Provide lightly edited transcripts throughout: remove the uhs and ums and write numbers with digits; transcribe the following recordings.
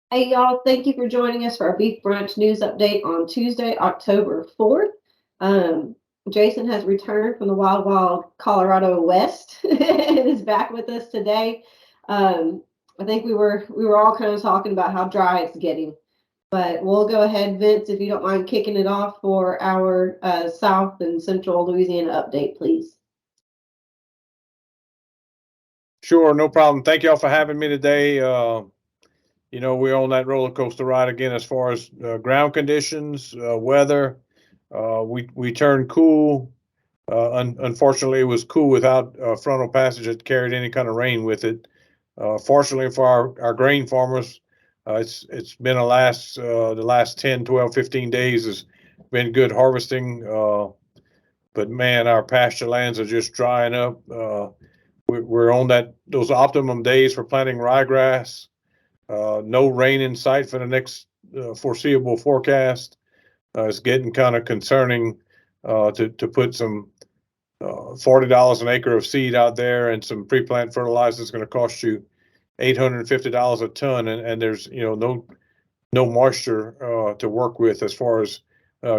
Hey y'all, thank you for joining us for our Beef Brunch news update on Tuesday, October 4th. Jason has returned from the wild Colorado West and is back with us today. I think we were all kind of talking about how dry it's getting, but we'll go ahead, Vince, if you don't mind kicking it off for our South and Central Louisiana update, please. Sure, no problem. Thank y'all for having me today. We're on that roller coaster ride again as far as ground conditions, weather. We turned cool. Unfortunately, it was cool without frontal passage that carried any kind of rain with it. Fortunately for our grain farmers, it's been the last 10, 12, 15 days has been good harvesting. But man, our pasture lands are just drying up. We're on those optimum days for planting ryegrass. No rain in sight for the next foreseeable forecast. It's getting kind of concerning to put some $40 an acre of seed out there and some pre-plant fertilizer is going to cost you $850 a ton, and there's no moisture to work with as far as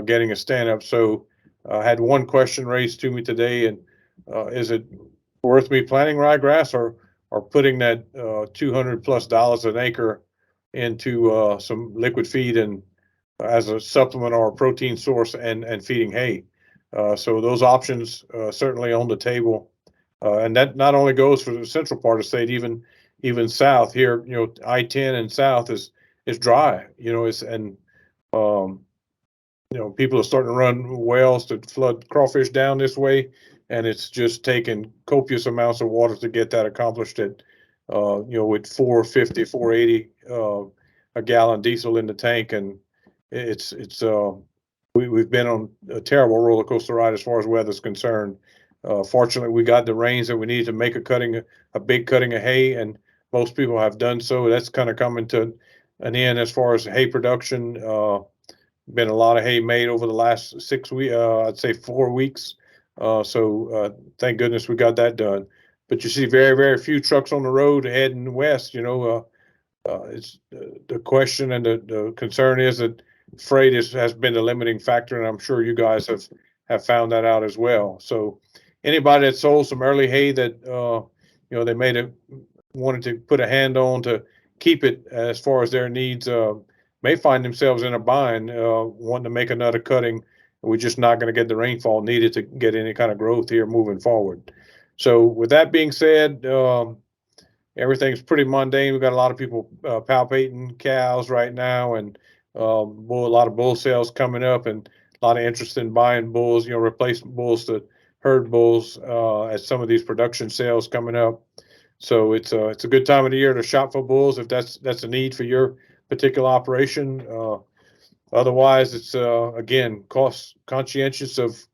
getting a stand up. So I had one question raised to me today, and is it worth me planting ryegrass or putting that $200+ an acre into some liquid feed and as a supplement or a protein source and feeding hay. So those options certainly on the table, and that not only goes for the central part of the state, even south here. I-10 and south is dry. Um, people are starting to run wells to flood crawfish down this way, and it's just taking copious amounts of water to get that accomplished at, with 450, 480 a gallon diesel in the tank, and it's we've been on a terrible roller coaster ride as far as weather's concerned. Fortunately, we got the rains that we needed to make a big cutting of hay, and most people have done so. That's kind of coming to an end as far as hay production. Been a lot of hay made over the last 6 weeks, I'd say 4 weeks. So thank goodness we got that done. But you see very, very few trucks on the road heading west. It's the question and the concern is that freight has been the limiting factor, and I'm sure you guys have found that out as well. So anybody that sold some early hay that they wanted to put a hand on to keep it as far as their needs, may find themselves in a bind, wanting to make another cutting. We're just not going to get the rainfall needed to get any kind of growth here moving forward. So with that being said, everything's pretty mundane. We've got a lot of people palpating cows right now, and a lot of bull sales coming up, and a lot of interest in buying bulls, replacement bulls to herd bulls at some of these production sales coming up. So it's a good time of the year to shop for bulls if that's a need for your particular operation. Otherwise, it's again cost conscientious of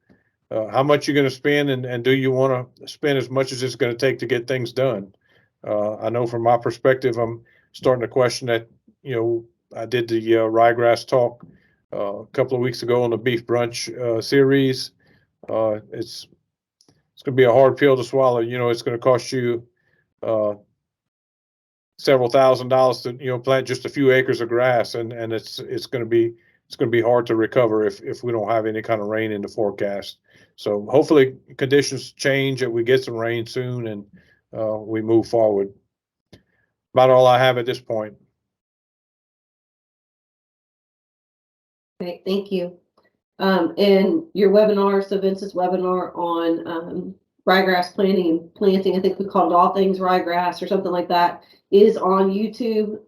how much you're going to spend, and do you want to spend as much as it's going to take to get things done. I know from my perspective, I'm starting to question that. I did the ryegrass talk a couple of weeks ago on the Beef Brunch series. It's going to be a hard pill to swallow. It's going to cost you uh, several $1,000s to plant just a few acres of grass, and it's going to be hard to recover if we don't have any kind of rain in the forecast. So hopefully conditions change and we get some rain soon, and we move forward. About all I have at this point. Okay, thank you. And your webinar, so Vince's webinar on ryegrass planting and planting, I think we called it All Things Ryegrass or something like that, is on YouTube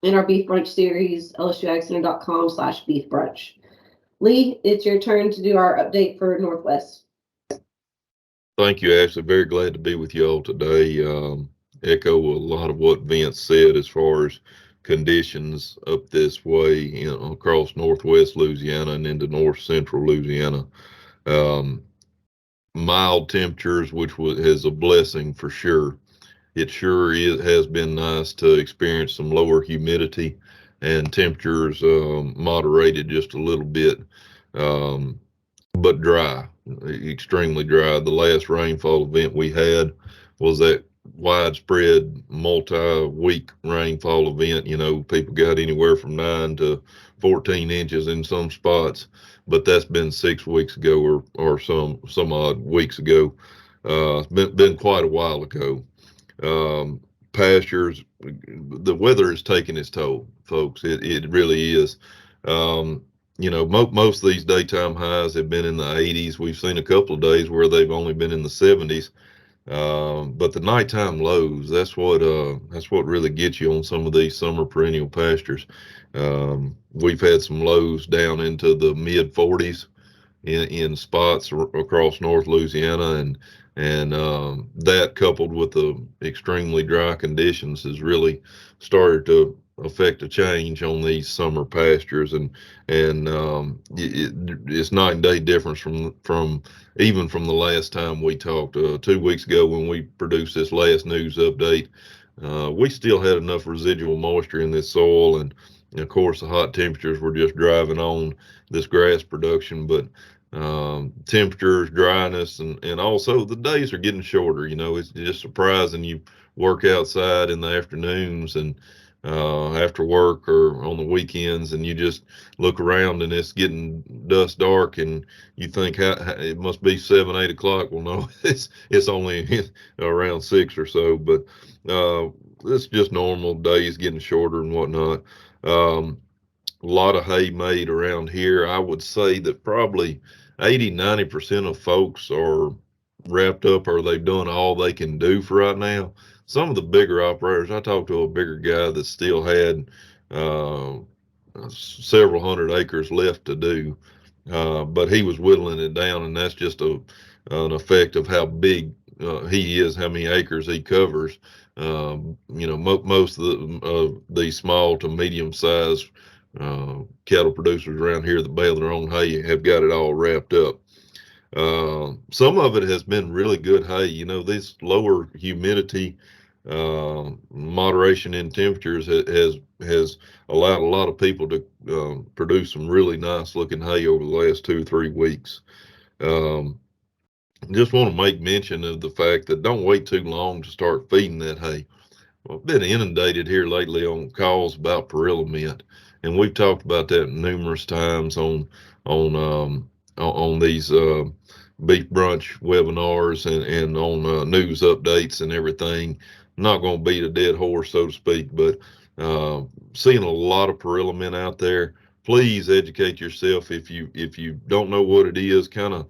in our Beef Brunch series, lsuagcenter.com/beef brunch. Lee, it's your turn to do our update for Northwest. Thank you, Ashley. Very glad to be with you all today. Echo a lot of what Vince said as far as conditions up this way, across Northwest Louisiana and into North Central Louisiana. Mild temperatures, which is a blessing for sure. It sure has been nice to experience some lower humidity and temperatures moderated just a little bit, but dry, extremely dry. The last rainfall event we had was that widespread multi-week rainfall event. You know, people got anywhere from 9 to 14 inches in some spots, but that's been 6 weeks ago or some odd weeks ago. Been quite a while ago. Um, Pastures, the weather is taking its toll, folks. It really is. Um, you know, most of these daytime highs have been in the 80s. We've seen a couple of days where they've only been in the 70s. But the nighttime lows, that's what really gets you on some of these summer perennial pastures. We've had some lows down into the mid 40s in spots across North Louisiana, and that coupled with the extremely dry conditions has really started to affect a change on these summer pastures, and it's night and day difference from even from the last time we talked 2 weeks ago when we produced this last news update. We still had enough residual moisture in this soil, and of course the hot temperatures were just driving on this grass production, but temperatures, dryness, and also the days are getting shorter. You know, it's just surprising. You work outside in the afternoons and after work or on the weekends, and you just look around and it's getting dusk dark, and you think it must be 7, 8 o'clock. Well, no, it's only around 6 or so, but it's just normal days getting shorter and whatnot. A lot of hay made around here. I would say that probably 80-90% of folks are wrapped up or they've done all they can do for right now. Some of the bigger operators, I talked to a bigger guy that still had uh, several hundred acres left to do, but he was whittling it down, and that's just an effect of how big he is, how many acres he covers. You know, most of these small to medium sized cattle producers around here that bale their own hay have got it all wrapped up. Some of it has been really good hay. You know, this lower humidity, moderation in temperatures has allowed a lot of people to produce some really nice looking hay over the last 2 or 3 weeks. Um, just want to make mention of the fact that don't wait too long to start feeding that hay. Well, I've been inundated here lately on calls about perilla mint, and we've talked about that numerous times on on these beef brunch webinars and on news updates and everything. I'm not going to beat a dead horse, so to speak, but uh, seeing a lot of perilla mint out there. Please educate yourself if you don't know what it is. Kind of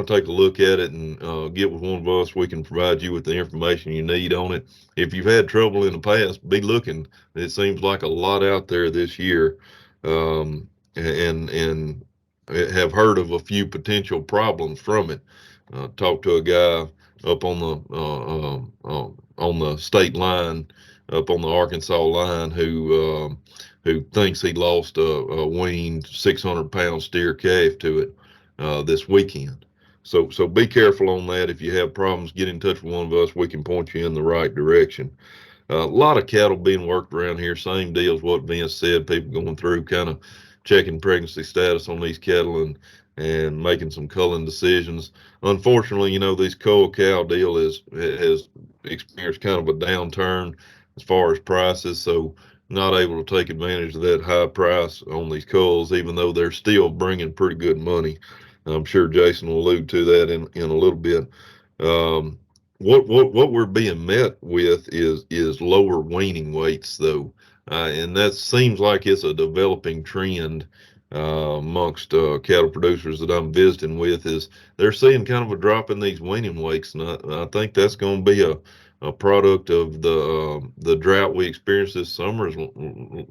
take a look at it and get with one of us. We can provide you with the information you need on it. If you've had trouble in the past, be looking. It seems like a lot out there this year, and have heard of a few potential problems from it. Talked to a guy up on the state line, up on the Arkansas line, who thinks he lost a weaned 600-pound steer calf to it this weekend. So be careful on that. If you have problems, get in touch with one of us. We can point you in the right direction. A lot of cattle being worked around here. Same deal as what Vince said. People going through kind of checking pregnancy status on these cattle and making some culling decisions. Unfortunately, you know, this cull cow deal has experienced kind of a downturn as far as prices. So not able to take advantage of that high price on these culls, even though they're still bringing pretty good money. I'm sure Jason will allude to that in a little bit. Um, what we're being met with is lower weaning weights, though, and that seems like it's a developing trend amongst cattle producers that I'm visiting with. Is they're seeing kind of a drop in these weaning weights, and I think that's going to be a product of the drought we experienced this summer,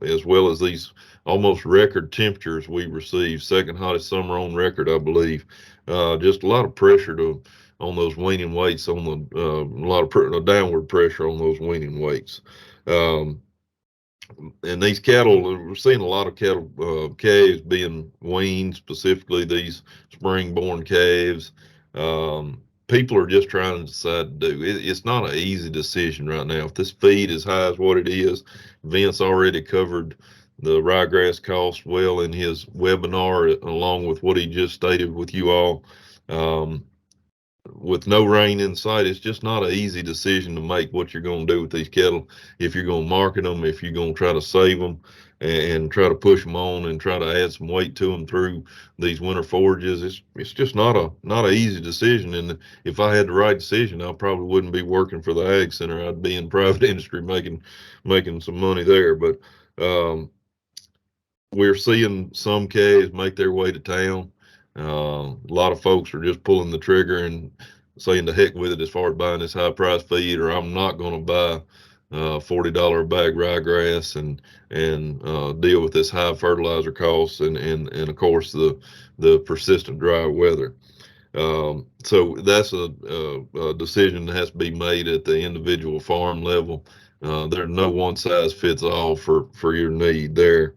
as well as these almost record temperatures we received, second hottest summer on record, I believe. Just a lot of pressure on those weaning weights, on the a lot of downward pressure on those weaning weights. Um, and these cattle, we're seeing a lot of cattle calves being weaned, specifically these spring-born calves. People are just trying to decide to do it. It's not an easy decision right now. If this feed is high as what it is, Vince already covered the ryegrass cost well in his webinar, along with what he just stated with you all. Um, with no rain in sight, it's just not an easy decision to make what you're going to do with these cattle. If you're going to market them, if you're going to try to save them and try to push them on and try to add some weight to them through these winter forages, it's just not an easy decision. And if I had the right decision, I probably wouldn't be working for the Ag Center. I'd be in private industry making some money there. But we're seeing some calves make their way to town. A lot of folks are just pulling the trigger and saying the heck with it as far as buying this high price feed, or I'm not going to buy $40 a bag ryegrass and deal with this high fertilizer costs and of course the persistent dry weather. So that's a decision that has to be made at the individual farm level. There's no one size fits all for your need there.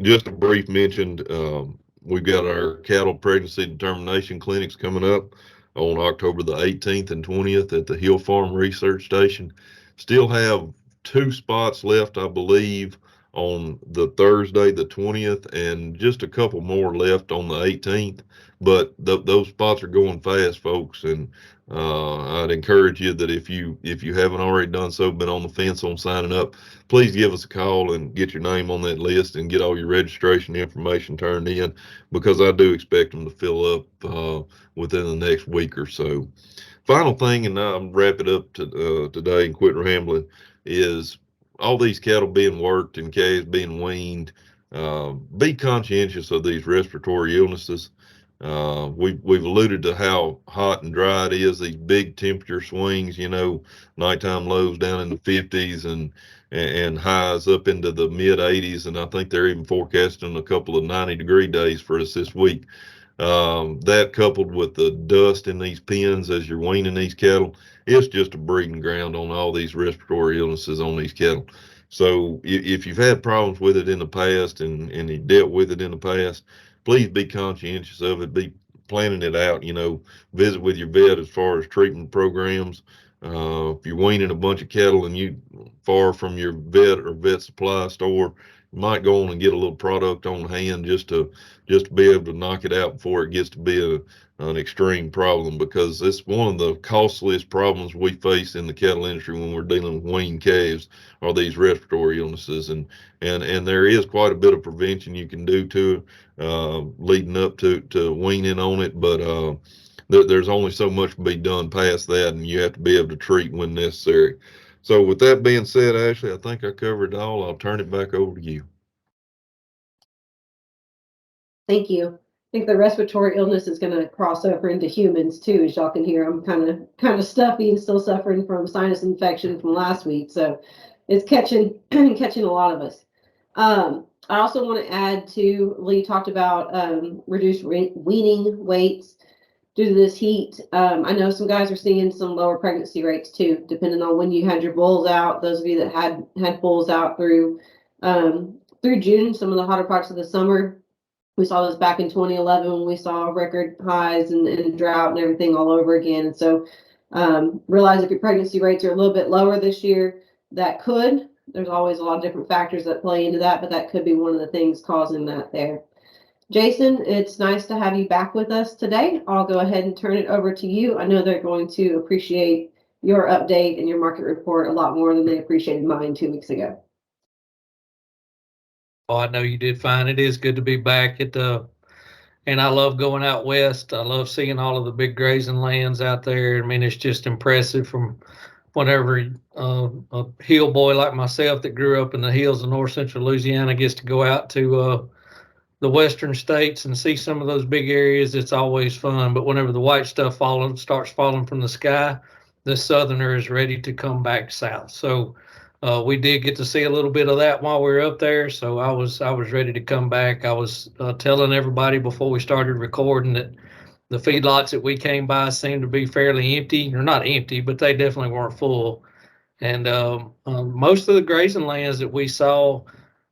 Just a brief mention, we've got our cattle pregnancy determination clinics coming up on October the 18th and 20th at the Hill Farm Research Station. Still have 2 spots left, I believe, on the Thursday, the 20th, and just a couple more left on the 18th. But those spots are going fast, folks, and I'd encourage you that if you haven't already done so, been on the fence on signing up, please give us a call and get your name on that list and get all your registration information turned in, because I do expect them to fill up within the next week or so. Final thing, and I'll wrap it up today and quit rambling, is all these cattle being worked and calves being weaned. Be conscientious of these respiratory illnesses. We've alluded to how hot and dry it is, these big temperature swings, nighttime lows down in the 50s and highs up into the mid 80s. And I think they're even forecasting a couple of 90-degree days for us this week. That coupled with the dust in these pens as you're weaning these cattle, it's just a breeding ground on all these respiratory illnesses on these cattle. So if you've had problems with it in the past and you dealt with it in the past, please be conscientious of it. Be planning it out. Visit with your vet as far as treatment programs. If you're weaning a bunch of cattle and you far from your vet or vet supply store, you might go on and get a little product on hand just to be able to knock it out before it gets to be an extreme problem, because it's one of the costliest problems we face in the cattle industry when we're dealing with weaned calves are these respiratory illnesses, and there is quite a bit of prevention you can do to leading up to weaning on it, but there's only so much to be done past that, and you have to be able to treat when necessary. So with that being said, Ashley, I think I covered it all. I'll turn it back over to you. Thank you. I think the respiratory illness is going to cross over into humans too. As y'all can hear, I'm kind of stuffy and still suffering from sinus infection from last week, so it's catching a lot of us. I also want to add to, Lee talked about reduced weaning weights due to this heat. I know some guys are seeing some lower pregnancy rates too, depending on when you had your bulls out. Those of you that had bulls out through June, some of the hotter parts of the summer. We saw this back in 2011 when we saw record highs and drought and everything all over again. And so realize if your pregnancy rates are a little bit lower this year, there's always a lot of different factors that play into that, but that could be one of the things causing that there. Jason, it's nice to have you back with us today. I'll go ahead and turn it over to you. I know they're going to appreciate your update and your market report a lot more than they appreciated mine 2 weeks ago. Oh, I know you did fine. It is good to be back and I love going out west. I love seeing all of the big grazing lands out there. I mean, it's just impressive from whenever a hill boy like myself that grew up in the hills of north central Louisiana gets to go out to the western states and see some of those big areas. It's always fun. But whenever the white stuff starts falling from the sky, the southerner is ready to come back south. So we did get to see a little bit of that while we were up there. So I was ready to come back. I was telling everybody before we started recording that the feedlots that we came by seemed to be fairly empty, or not empty, but they definitely weren't full. And most of the grazing lands that we saw,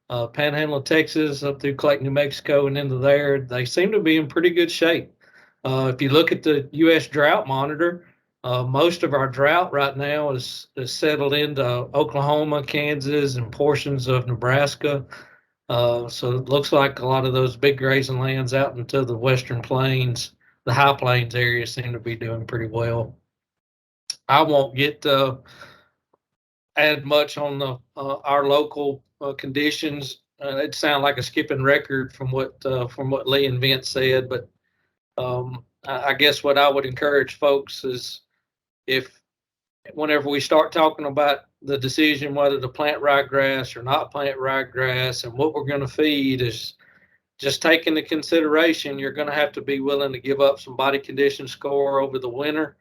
Panhandle of Texas up through Clayton, New Mexico, and into there, they seem to be in pretty good shape. If you look at the U.S. Drought Monitor, most of our drought right now is settled into Oklahoma, Kansas, and portions of Nebraska. So it looks like a lot of those big grazing lands out into the western plains, the High Plains area seem to be doing pretty well. I won't get add much on the our local conditions. It sounds like a skipping record from what Lee and Vince said, but I guess what I would encourage folks is, if whenever we start talking about the decision whether to plant ryegrass or not plant ryegrass and what we're going to feed, is just take into consideration you're going to have to be willing to give up some body condition score over the winter.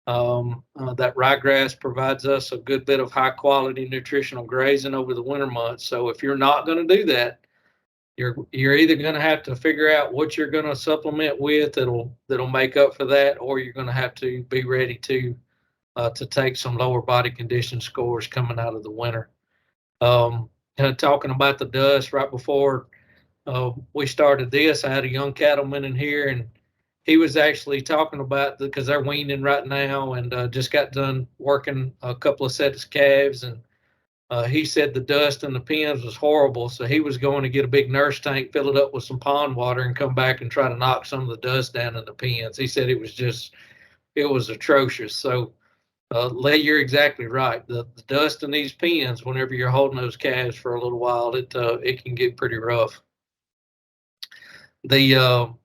That ryegrass provides us a good bit of high quality nutritional grazing over the winter months. So if you're not going to do that, you're either going to have to figure out what you're going to supplement with that'll make up for that, or you're going to have to be ready to take some lower body condition scores coming out of the winter. Talking about the dust right before we started this, I had a young cattleman in here, and he was actually talking about because they're weaning right now, and just got done working a couple of sets of calves, and he said the dust in the pens was horrible. So he was going to get a big nurse tank, fill it up with some pond water, and come back and try to knock some of the dust down in the pens. He said it was atrocious. So Lee, you're exactly right. The dust in these pens, whenever you're holding those calves for a little while, it can get pretty rough. The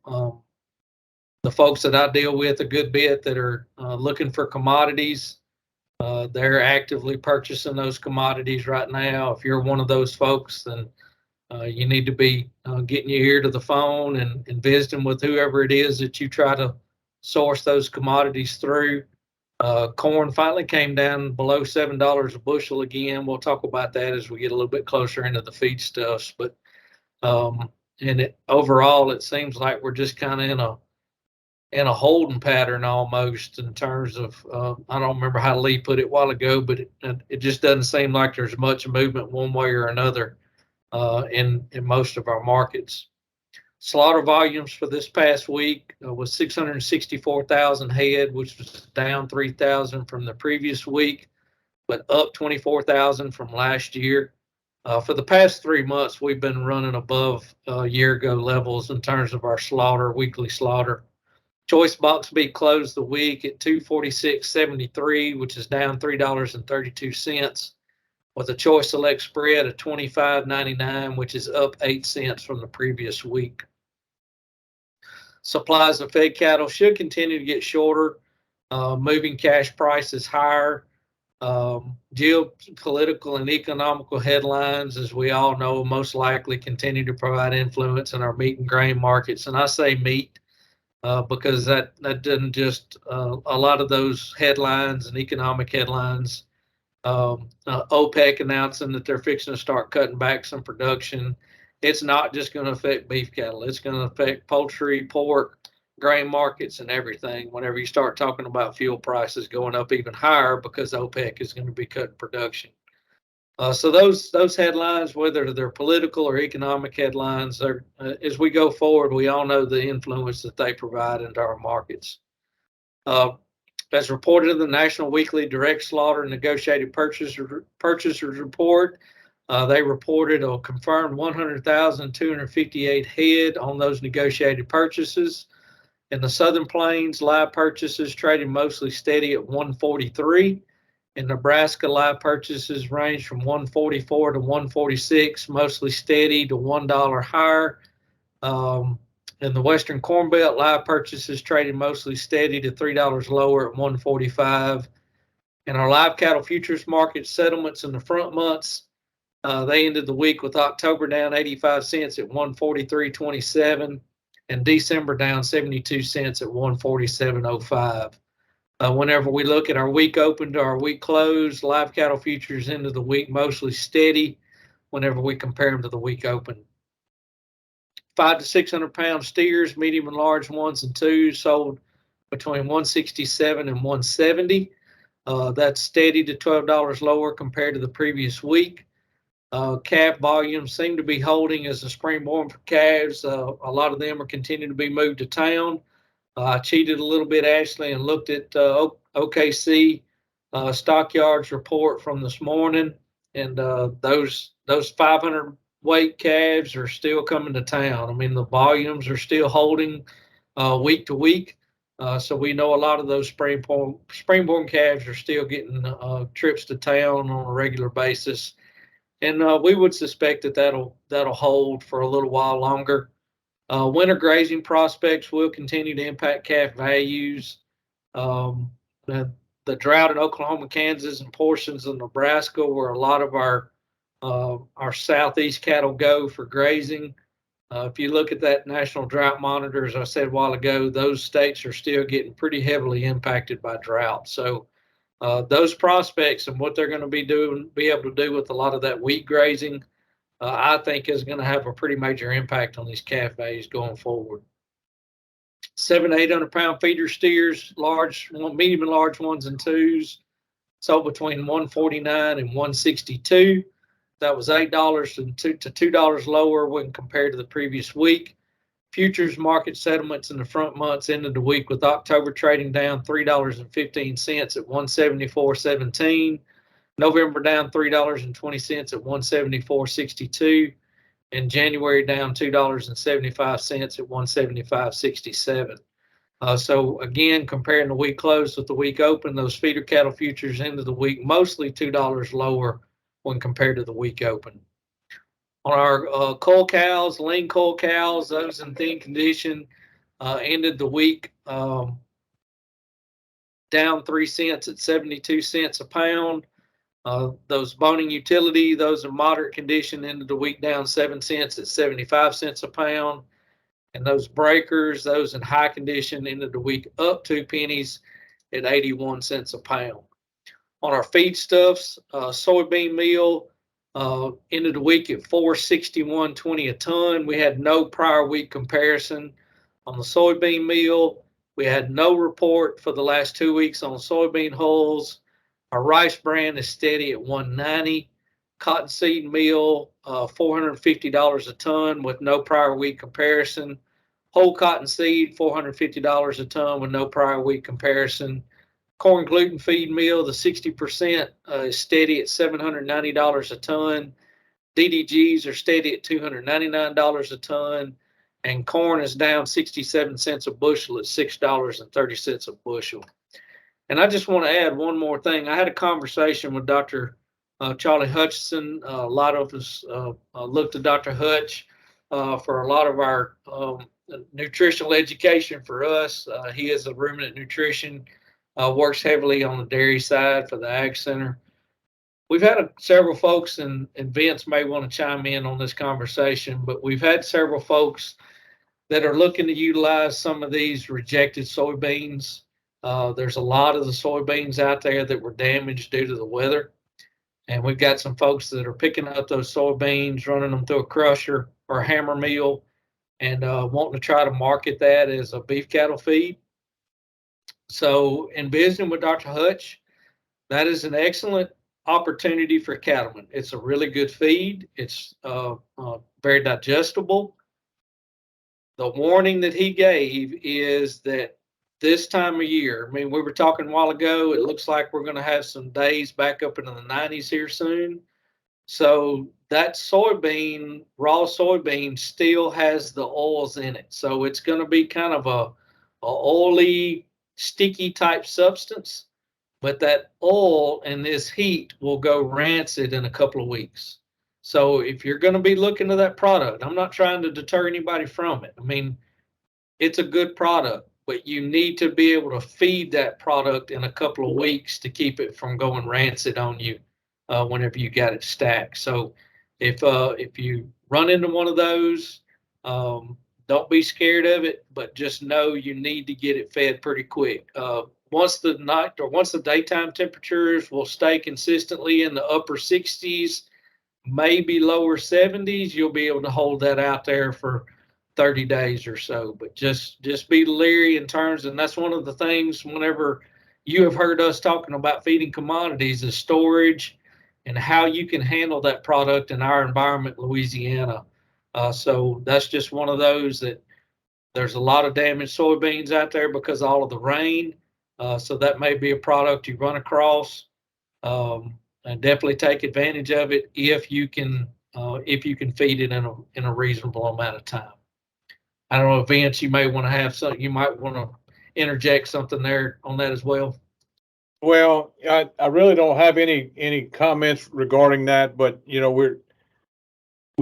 folks that I deal with a good bit that are looking for commodities, they're actively purchasing those commodities right now. If you're one of those folks, then you need to be getting your ear to the phone and visiting with whoever it is that you try to source those commodities through. Corn finally came down below $7 a bushel again. We'll talk about that as we get a little bit closer into the feedstuffs. But overall, it seems like we're just kind of in a holding pattern almost, in terms of I don't remember how Lee put it a while ago, but it just doesn't seem like there's much movement one way or another in most of our markets. Slaughter volumes for this past week was 664,000 head, which was down 3,000 from the previous week, but up 24,000 from last year. For the past 3 months, we've been running above year ago levels in terms of our weekly slaughter. Choice box beef closed the week at $246.73, which is down $3.32, with a choice select spread of $25.99, which is up 8 cents from the previous week. Supplies of fed cattle should continue to get shorter, moving cash prices higher. Geopolitical and economical headlines, as we all know, most likely continue to provide influence in our meat and grain markets. And I say meat because that doesn't just a lot of those headlines and economic headlines. OPEC announcing that they're fixing to start cutting back some production. It's not just going to affect beef cattle. It's going to affect poultry, pork, grain markets, and everything. Whenever you start talking about fuel prices going up even higher because OPEC is going to be cutting production. So those headlines, whether they're political or economic headlines, as we go forward, we all know the influence that they provide into our markets. As reported in the National Weekly Direct Slaughter Negotiated Purchasers Report, they reported a confirmed 100,258 head on those negotiated purchases. In the Southern Plains, live purchases traded mostly steady at 143. In Nebraska, live purchases range from 144 to 146, mostly steady to $1 higher. In the Western Corn Belt, live purchases traded mostly steady to $3 lower at 145. In our live cattle futures market settlements in the front months, they ended the week with October down 85 cents at 143.27, and December down 72 cents at 147.05. Whenever we look at our week open to our week close, live cattle futures into the week mostly steady whenever we compare them to the week open. 500 to 600 pound steers, medium and large ones and twos, sold between 167 and 170. That's steady to $12 lower compared to the previous week. Calf volumes seem to be holding as the springborn calves. A lot of them are continuing to be moved to town. I cheated a little bit, Ashley, and looked at OKC Stockyards report from this morning, and those 500 weight calves are still coming to town. I mean, the volumes are still holding week to week. So we know a lot of those springborn calves are still getting trips to town on a regular basis, and we would suspect that that'll hold for a little while longer. Winter grazing prospects will continue to impact calf values. The drought in Oklahoma, Kansas, and portions of Nebraska, where a lot of our southeast cattle go for grazing. If you look at that National Drought Monitor, as I said a while ago, those states are still getting pretty heavily impacted by drought. So those prospects and what they're going to be able to do with a lot of that wheat grazing, I think is going to have a pretty major impact on these calf values going forward. 700 to 800 pound feeder steers, large, medium and large ones and twos, sold between $149 and $162. That was $8 to $2 lower when compared to the previous week. Futures market settlements in the front months ended the week with October trading down $3.15 at 174.17. November down $3.20 at 174.62, and January down $2.75 at 175.67. So again, comparing the week close with the week open, those feeder cattle futures ended the week mostly $2 lower when compared to the week open. On our cull cows, lean cull cows, those in thin condition, ended the week down 3 cents at 72 cents a pound. Those boning utility, those in moderate condition, ended the week down 7 cents at 75 cents a pound. And those breakers, those in high condition, ended the week up 2 pennies at 81 cents a pound. On our feedstuffs, soybean meal ended the week at $461.20 a ton. We had no prior week comparison on the soybean meal. We had no report for the last 2 weeks on soybean hulls. Our rice bran is steady at $190. Cottonseed meal, $450 a ton with no prior week comparison. Whole cottonseed, $450 a ton with no prior week comparison. Corn gluten feed meal, the 60% is steady at $790 a ton. DDGs are steady at $299 a ton. And corn is down 67 cents a bushel at $6.30 a bushel. And I just want to add one more thing. I had a conversation with Dr. Charlie Hutchison. A lot of us looked to Dr. Hutch for a lot of our nutritional education for us. He is a ruminant nutrition, works heavily on the dairy side for the Ag Center. We've had several folks, and Vince may want to chime in on this conversation, but we've had several folks that are looking to utilize some of these rejected soybeans. There's a lot of the soybeans out there that were damaged due to the weather. And we've got some folks that are picking up those soybeans, running them through a crusher or a hammer mill, and wanting to try to market that as a beef cattle feed. So in visiting with Dr. Hutch, that is an excellent opportunity for cattlemen. It's a really good feed. It's very digestible. The warning that he gave is that this time of year, I mean, we were talking a while ago, it looks like we're going to have some days back up into the 90s here soon. So that soybean, raw soybean, still has the oils in it. So it's going to be kind of a oily, sticky type substance. But that oil and this heat will go rancid in a couple of weeks. So if you're going to be looking to that product, I'm not trying to deter anybody from it. I mean, it's a good product, but you need to be able to feed that product in a couple of weeks to keep it from going rancid on you whenever you got it stacked. So if you run into one of those, don't be scared of it, but just know you need to get it fed pretty quick. Once the daytime temperatures will stay consistently in the upper 60s, maybe lower 70s, you'll be able to hold that out there for 30 days or so. But just be leery in terms, and that's one of the things whenever you have heard us talking about feeding commodities is storage and how you can handle that product in our environment, Louisiana. So that's just one of those that there's a lot of damaged soybeans out there because of all of the rain. So that may be a product you run across, and definitely take advantage of it if you can feed it in a reasonable amount of time. I don't know, Vince, you may want to have something. You might want to interject something there on that as well. Well, I really don't have any comments regarding that, but you know, we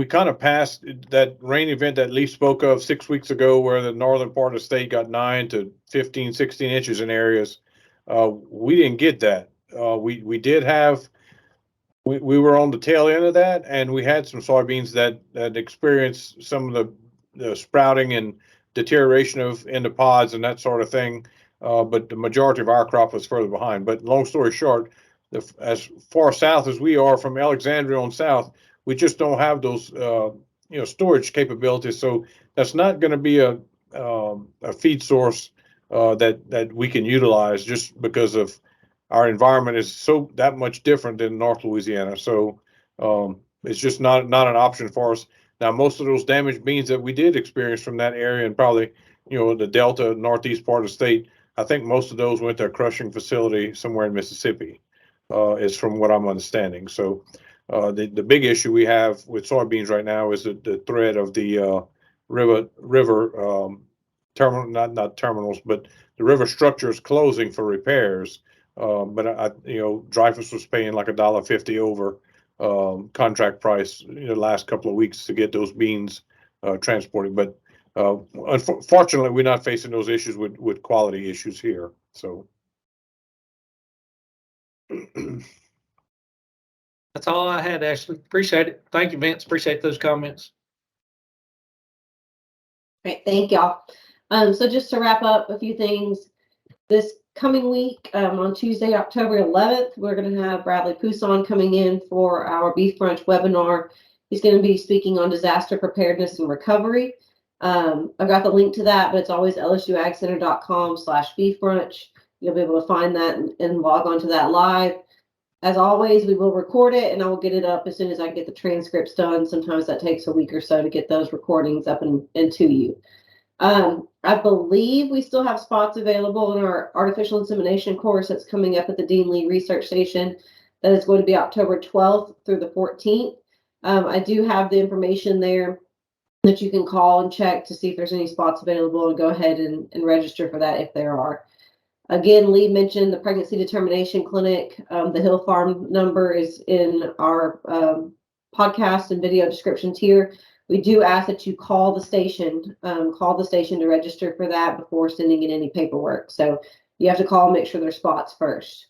kind of passed that rain event that Lee spoke of 6 weeks ago, where the northern part of the state got 9 to 15, 16 inches in areas. We didn't get that. We did have, we were on the tail end of that, and we had some soybeans that experienced some of the sprouting and deterioration of in the pods and that sort of thing. But the majority of our crop was further behind. But long story short, as far south as we are from Alexandria on south, we just don't have those storage capabilities. So that's not going to be a feed source that we can utilize, just because of our environment is so that much different than North Louisiana. So it's just not an option for us. Now, most of those damaged beans that we did experience from that area, and probably the Delta northeast part of the state, I think most of those went to a crushing facility somewhere in Mississippi, is from what I'm understanding. So the big issue we have with soybeans right now is the threat of the river terminal, not terminals, but the river structures closing for repairs. But Dreyfus was paying like $1.50 over contract price the last couple of weeks to get those beans transported. But unfortunately, we're not facing those issues with quality issues here. So That's all I had, Ashley. Appreciate it. Thank you, Vince. Appreciate those comments. Great, thank y'all. So just to wrap up a few things, this coming week, on Tuesday, October 11th, we're going to have Bradley Pousson coming in for our Beef Brunch webinar. He's going to be speaking on disaster preparedness and recovery. I've got the link to that, but it's always lsuagcenter.com/beef brunch. You'll be able to find that and log on to that live. As always, we will record it, and I will get it up as soon as I get the transcripts done. Sometimes that takes a week or so to get those recordings up and to you. I believe we still have spots available in our artificial insemination course that's coming up at the Dean Lee Research Station. That is going to be October 12th through the 14th. I do have the information there that you can call and check to see if there's any spots available, and go ahead and register for that if there are. Again, Lee mentioned the pregnancy determination clinic. The Hill Farm number is in our podcast and video descriptions here. We do ask that you call the station to register for that before sending in any paperwork. So you have to call and make sure there's spots first.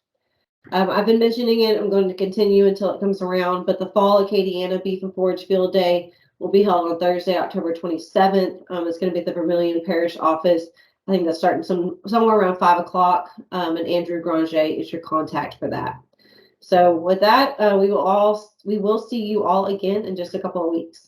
I've been mentioning it. I'm going to continue until it comes around, but the fall Acadiana Beef and Forage Field Day will be held on Thursday, October 27th. It's going to be at the Vermillion Parish office. I think that's starting somewhere around 5 o'clock. And Andrew Granger is your contact for that. So with that, we will see you all again in just a couple of weeks.